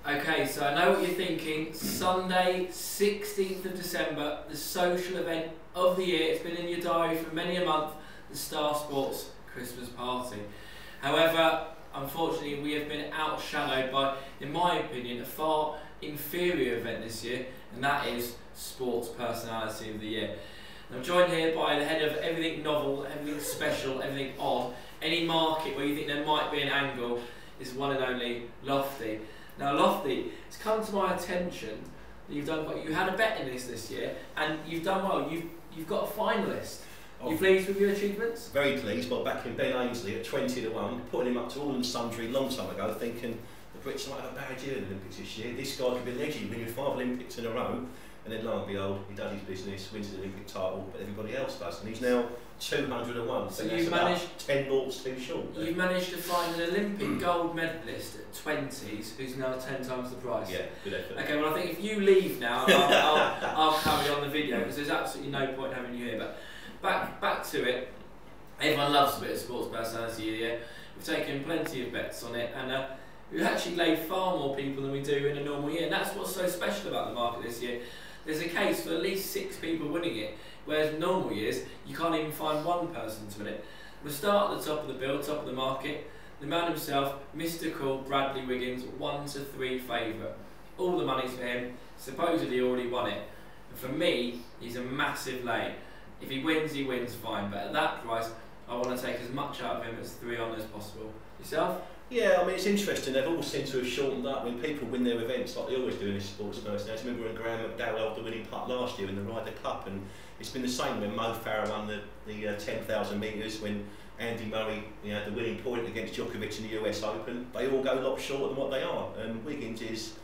Okay, so I know what you're thinking. Sunday, 16th of December, the social event of the year. It's been in your diary for many a month, the Star Sports Christmas party. However, unfortunately, we have been outshadowed by, in my opinion, a far inferior event this year, and that is Sports Personality of the Year. And I'm joined here by the head of everything novel, everything special, everything odd, any market where you think there might be an angle, is one and only Lofty. Now Lofty, it's come to my attention that you've done quite, you had a bet in this year, and you've done well. You've got a finalist. You pleased with your achievements? Very pleased. Well, back in Ben Ainsley at 20 to 1, putting him up to all and sundry long time ago, thinking the Brits might have a bad year in the Olympics this year. This guy could be legend, winning 5 Olympics in a row, and then lo and behold, he does his business, wins the Olympic title, but everybody else does, and he's now 201. So you've managed 10 noughts too short. You've managed to find an Olympic gold medalist at 20s who's now 10 times the price. Yeah, good effort. Okay, well I think if you leave now, I'll carry on the video because there's absolutely no point having you here. But back to it. Everyone loves a bit of Sports Personality of the Year. We've taken plenty of bets on it, and we've actually laid far more people than we do in a normal year. And that's what's so special about the market this year. There's a case for at least 6 people winning it, whereas in normal years you can't even find one person to win it. We'll start at the top of the bill, top of the market. The man himself, mystical Bradley Wiggins, 1 to 3 favourite. All the money's for him. Supposedly already won it. And for me, he's a massive lay. If he wins, fine. But at that price, I want to take as much out of him as 3 on as possible. Yourself? Yeah, I mean, it's interesting. They've all seemed to have shortened up. When people win their events, like they always do in this Sports Personality. I remember when Graham McDowell held the winning putt last year in the Ryder Cup, and it's been the same when Mo Farah won the 10,000 metres, when Andy Murray had the winning point against Djokovic in the US Open. They all go a lot shorter than what they are. And Wiggins is,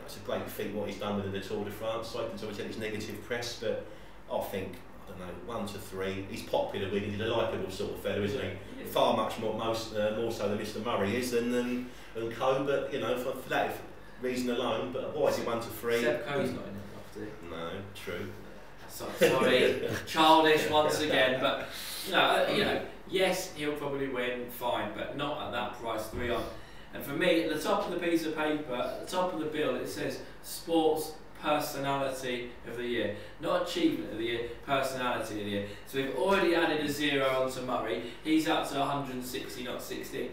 it's a great feat what he's done with the Tour de France. I can always tell it's negative press, but I think, I don't know, 1 to 3. He's popular, Wiggins. He's a likeable sort of fellow, isn't he? Yeah. Far more so than Mr. Murray is, and Co. But for that reason alone. But why is it 1 to 3? Seb Coe's not in it, Lofty. No, true. Sorry, childish once again. But yes, he'll probably win, fine, but not at that price, 3 on. And for me, at the top of the piece of paper, at the top of the bill, it says Sports Personality of the Year, not Achievement of the Year, Personality of the Year. So we've already added a 0 onto Murray. He's up to 160, not 60.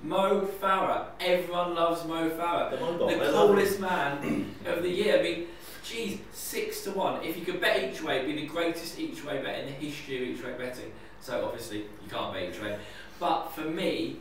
Mo Farah, everyone loves Mo Farah, the coolest man of the year. I mean, geez, 6 to 1. If you could bet each way, it'd be the greatest each way bet in the history of each way betting. So obviously you can't bet each way. But for me,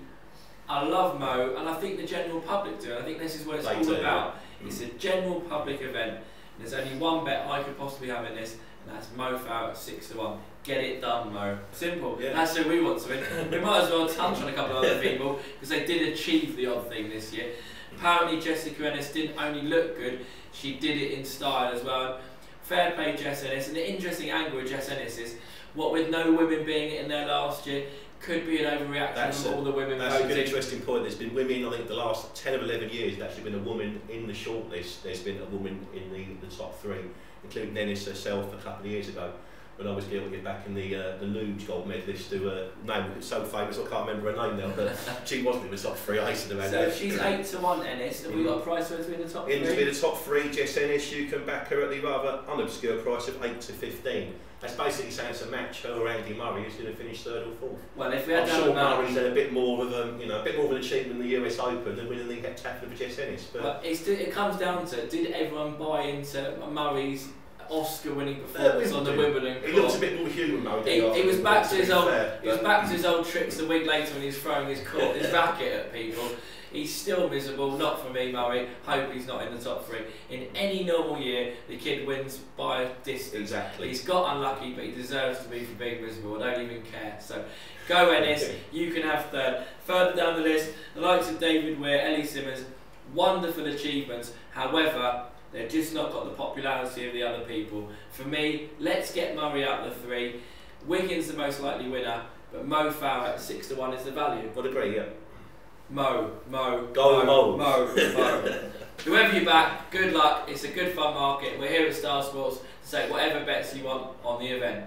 I love Mo, and I think the general public do. I think this is what it's all about. It's a general public event. And there's only one bet I could possibly have in this, and that's Mo Farah at 6 to 1. Get it done, Mo. Simple. Yeah. That's who we want to win. We might as well touch on a couple of other people because they did achieve the odd thing this year. Apparently, Jessica Ennis didn't only look good; she did it in style as well. Fair play, Jess Ennis. And the interesting angle with Jess Ennis is, what with no women being in there last year, could be an overreaction from all the women. That's a good, interesting point. There's been women, I think the last 10 or 11 years, there's actually been a woman in the shortlist. There's been a woman in the top 3, including Ennis herself a couple of years ago, when I was guilty back in the Luge gold medalist, who name was so famous I can't remember her name now, but she wasn't in the top 3. I hated her. So if she's 8 to 1, Ennis, have we got a price for her to be in the top 3? In to be the top 3, Jess Ennis, you can back her at the rather unobscure price of 8 to 15. That's basically saying it's a match her or Andy Murray who's going to finish 3rd or 4th. Well, if we had I'm sure Murray's had a bit more of a bit more of an achievement in the US Open than winning the heptathlon for Jess Ennis. But it comes down to, did everyone buy into Murray's Oscar-winning performance on the Wimbledon court? He looks a bit more human, Murray. He was back to his old. He was back to his old tricks a week later when he was throwing his racket at people. He's still miserable, not for me, Murray. Hope he's not in the top 3. In any normal year, the kid wins by a distance. Exactly. He's got unlucky, but he deserves to be for being miserable. I don't even care. So, go Ennis. You can have 3rd. Further down the list, the likes of David Weir, Ellie Simmons, wonderful achievements. However, they've just not got the popularity of the other people. For me, let's get Murray out of the 3. Wiggins the most likely winner, but Mo Farah at 6 to 1 is the value. I'd agree, yeah. Mo. Whoever you back, good luck. It's a good fun market. We're here at Star Sports to take whatever bets you want on the event.